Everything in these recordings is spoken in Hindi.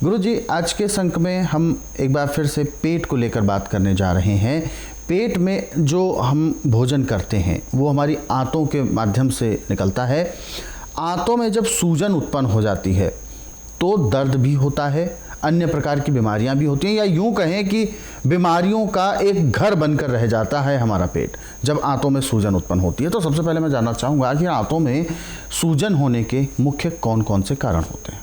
गुरुजी, आज के संक में हम एक बार फिर से पेट को लेकर बात करने जा रहे हैं। पेट में जो हम भोजन करते हैं वो हमारी आंतों के माध्यम से निकलता है। आंतों में जब सूजन उत्पन्न हो जाती है तो दर्द भी होता है, अन्य प्रकार की बीमारियां भी होती हैं, या यूं कहें कि बीमारियों का एक घर बनकर रह जाता है हमारा पेट जब आंतों में सूजन उत्पन्न होती है। तो सबसे पहले मैं जानना चाहूँगा कि आंतों में सूजन होने के मुख्य कौन कौन से कारण होते हैं?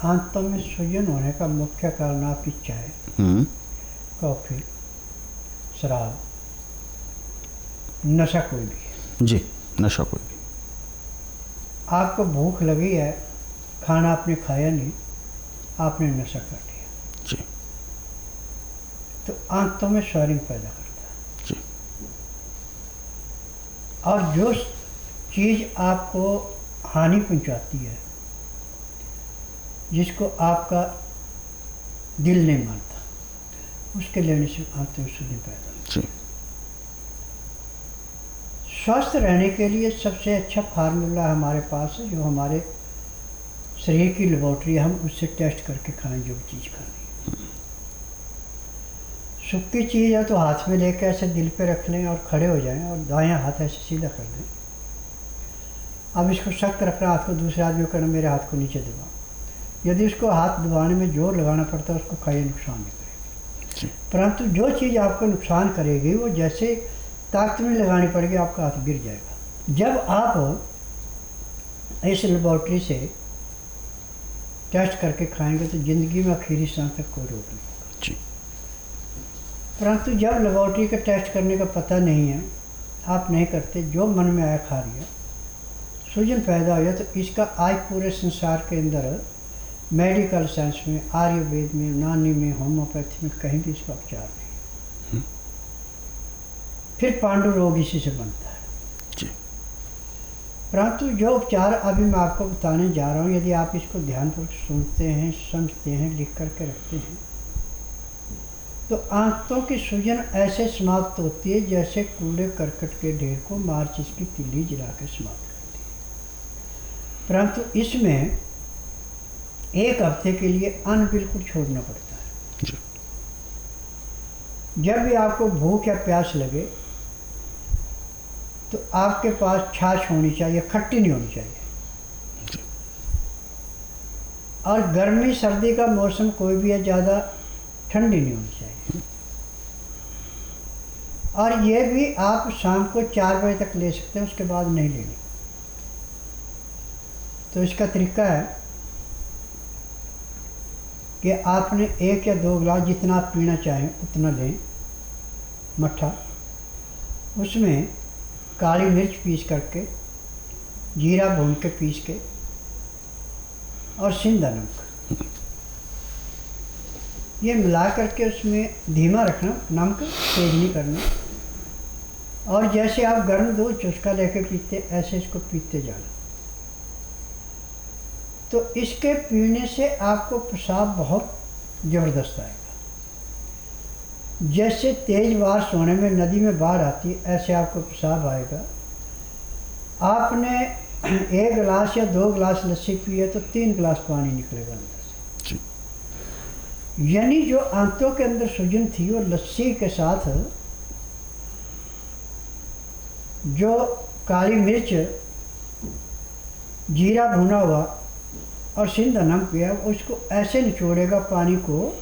आंतों में सूजन होने का मुख्य कारण आपकी चाय, कॉफ़ी, शराब, नशा कोई भी है। जी, नशा कोई भी। आपको भूख लगी है, खाना आपने खाया नहीं, आपने नशा कर लिया जी, तो आंतों में स्वेलिंग पैदा करता है जी। और जो चीज़ आपको हानि पहुंचाती है, जिसको आपका दिल नहीं मानता, उसके लेने से आंतों में सूजन पैदा होती है। स्वस्थ रहने के लिए सबसे अच्छा फार्मूला हमारे पास है, जो हमारे शरीर की लेबोरेटरी, हम उससे टेस्ट करके खाएं जो चीज़ खानी है। सूखी चीज़ है तो हाथ में लेकर ऐसे दिल पे रख लें और खड़े हो जाएं और दायां हाथ ऐसे सीधा कर दें। अब इसको सख्त रखना, हाथ को दूसरे आदमी को करना, मेरे हाथ को नीचे दबा। यदि उसको हाथ दबाने में जोर लगाना पड़ता है, उसको खाइए नुकसान नहीं करेगी। परंतु जो चीज़ आपको नुकसान करेगी वो जैसे ताकत में लगानी पड़ेगी, आपका हाथ गिर जाएगा। जब आप इस लेबोरेटरी से टेस्ट करके खाएंगे तो ज़िंदगी में आखिरी सांस तक कोई रोक नहीं होगा जी। परंतु जब लेबोरेटरी का टेस्ट करने का पता नहीं है, आप नहीं करते, जो मन में आया खा लिया, सूजन पैदा हो जाए, तो इसका आज पूरे संसार के अंदर मेडिकल साइंस में, आयुर्वेद में, यूनानी में, होम्योपैथी में कहीं भी इसका उपचार नहीं। फिर पांडु रोग इसी से बनता है जी। परंतु जो उपचार अभी मैं आपको बताने जा रहा हूँ, यदि आप इसको ध्यानपूर्वक सुनते हैं, समझते हैं, लिख करके रखते हैं, तो आंतों की सूजन ऐसे समाप्त होती है जैसे कूड़े करकट के ढेर को माचिस की तिल्ली जला के समाप्त करती है। परंतु इसमें एक हफ्ते के लिए अन्न बिल्कुल छोड़ना पड़ता है जी। जब भी आपको भूख या प्यास लगे तो आपके पास छाछ होनी चाहिए, खट्टी नहीं होनी चाहिए जी। और गर्मी सर्दी का मौसम कोई भी है, ज़्यादा ठंडी नहीं होनी चाहिए। और ये भी आप शाम को 4 बजे तक ले सकते हैं, उसके बाद नहीं लेनी। तो इसका तरीका है कि आपने 1 या 2 गिलास, जितना आप पीना चाहें उतना लें, मट्ठा, उसमें काली मिर्च पीस करके, जीरा भून के पीस के, और सिंधा नमक, ये मिला करके उसमें धीमा रखना, नमक तेज नहीं करना। और जैसे आप गर्म दूध चुस्का लेके पीते, ऐसे इसको पीते जाना। तो इसके पीने से आपको पेशाब बहुत ज़बरदस्त आएगा। जैसे तेज बारिश होने में नदी में बाढ़ आती है, ऐसे आपको पेशाब आएगा। आपने 1 गिलास या 2 गिलास लस्सी पी है तो 3 गिलास पानी निकलेगा अंदर से। यानी जो आंतों के अंदर सूजन थी, वो लस्सी के साथ जो काली मिर्च, जीरा भुना हुआ और सिंधा नमक पिया, उसको ऐसे निचोड़ेगा पानी को,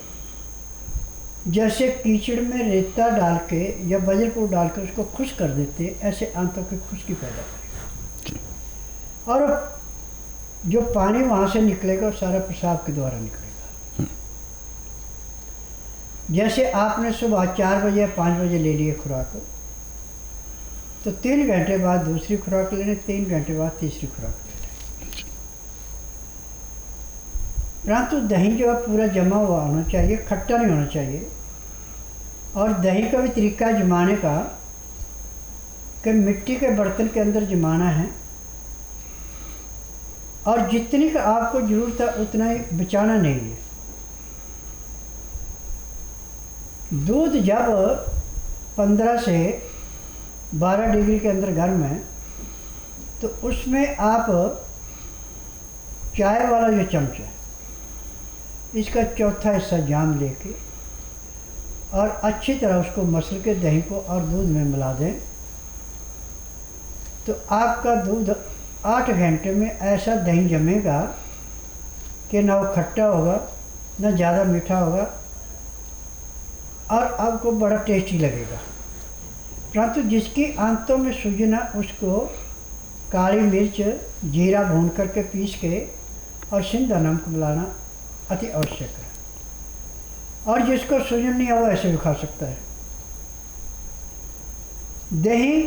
जैसे कीचड़ में रेता डाल के या बजरपुर डाल के उसको खुश कर देते, ऐसे आंतों की खुश्की पैदा करेगा। और जो पानी वहाँ से निकलेगा वो सारा पेशाब के द्वारा निकलेगा। जैसे आपने सुबह 4 बजे या 5 बजे ले लिए खुराक, तो 3 घंटे बाद दूसरी खुराक लेने, 3 घंटे बाद तीसरी खुराक लेने। परंतु दही जो है पूरा जमा हुआ होना चाहिए, खट्टा नहीं होना चाहिए। और दही का भी तरीका जमाने का कि मिट्टी के बर्तन के अंदर जमाना है, और जितनी का आपको ज़रूरत है उतना ही बचाना नहीं है। दूध जब 15 से 12 डिग्री के अंदर गर्म है, तो उसमें आप चाय वाला जो चम्मच है इसका चौथा हिस्सा जाम लेके और अच्छी तरह उसको मसल के दही को और दूध में मिला दें, तो आपका दूध 8 घंटे में ऐसा दही जमेगा कि ना वो खट्टा होगा ना ज़्यादा मीठा होगा और आपको बड़ा टेस्टी लगेगा। परंतु जिसकी आंतों में सूजन है उसको काली मिर्च जीरा भून करके पीस के और सिंधा नमक मिलाना अति आवश्यक है। और जिसको सूजन नहीं है वो ऐसे भी खा सकता है। दही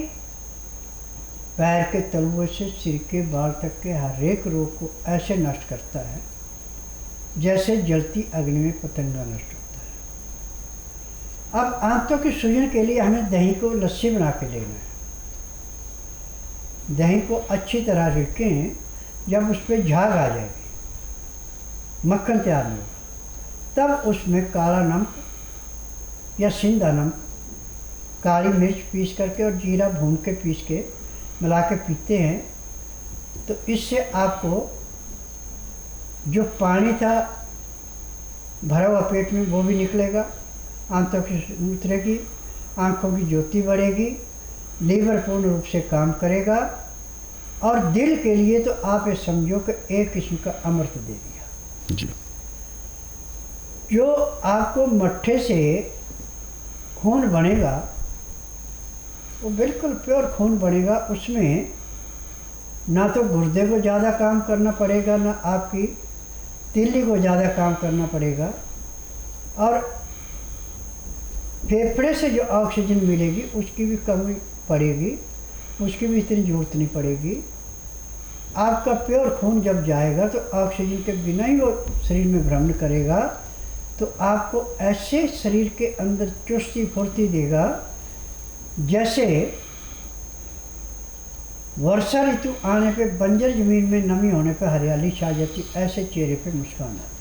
पैर के तलुए से सिर के बाल तक के हर एक रोग को ऐसे नष्ट करता है जैसे जलती अग्नि में पतंगा नष्ट होता है। अब आंतों की सूजन के लिए हमें दही को लस्सी बना के लेना है। दही को अच्छी तरह रिड़कें, जब उस पर झाग आ जाएगी, मक्खन तैयार नहीं होगा, तब उसमें काला नमक या सिंधा नमक, काली मिर्च पीस करके और जीरा भून के पीस के मिला के पीते हैं, तो इससे आपको जो पानी था भरा हुआ पेट में वो भी निकलेगा, आंतों की उतरेगी, आँखों की ज्योति बढ़ेगी, लीवर पूर्ण रूप से काम करेगा और दिल के लिए तो आप ये समझो कि एक किस्म का अमृत दे दिया जी। जो आपको मट्ठे से खून बनेगा वो बिल्कुल प्योर खून बनेगा। उसमें ना तो गुर्दे को ज़्यादा काम करना पड़ेगा, ना आपकी तिल्ली को ज़्यादा काम करना पड़ेगा, और फेफड़े से जो ऑक्सीजन मिलेगी उसकी भी कमी पड़ेगी, उसकी भी इतनी ज़रूरत नहीं पड़ेगी। आपका प्योर खून जब जाएगा तो ऑक्सीजन के बिना ही वो शरीर में भ्रमण करेगा, तो आपको ऐसे शरीर के अंदर चुस्ती फुर्ती देगा जैसे वर्षा ऋतु आने पे बंजर ज़मीन में नमी होने पे हरियाली छा जाती, ऐसे चेहरे पे मुस्कान आती।